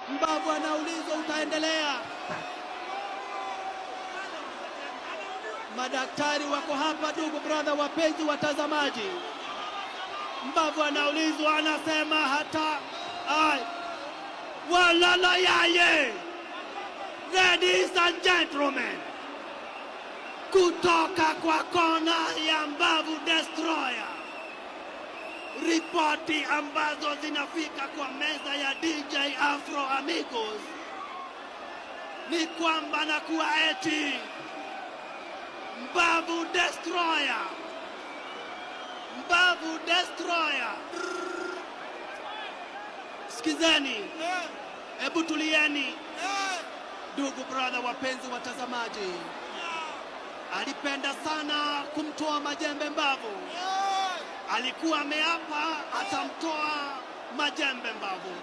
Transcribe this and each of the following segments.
Mbavu anaulizwa utaendelea. Madaktari wako hapa, ndugu brother, wapenzi watazamaji. Mbavu anaulizwa, anasema hata walala yaye. Ladies and gentlemen, kutoka kwa kona ya Mbavu Destroyer, ripoti ambazo zinafika kwa meza ya DJ Afro Amigos ni kwamba na kuwa eti Mbavu Destroyer. Sikizeni, hebu tulieni. Ndugu brother, wapenzi watazamaji, alipenda sana kumtoa majembe Mbavu. Alikuwa ameapa atamtoa majembe Mbavu.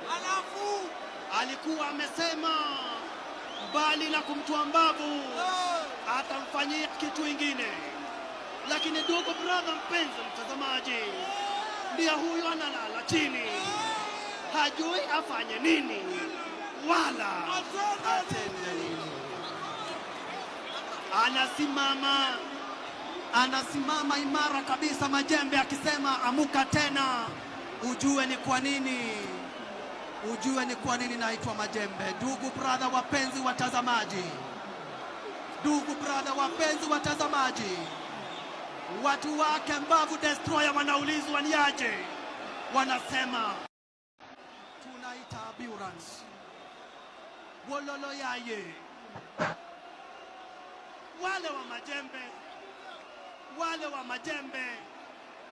Alikuwa amesema mbali na kumtoa Mbavu atamfanyia kitu ingine. Lakini ndugu brother, mpenzi mtazamaji, ndiye huyo analala chini, hajui afanye nini wala atende nini. Anasimama imara kabisa majembe, akisema amuka tena. Ujue ni kwa nini naitwa majembe. Ndugu brother, wapenzi watazamaji, watu wake Mbavu Destroyer wanaulizwa ni aje. Wanasema tunaita ambulance. Wololo yaye. Wale wa majembe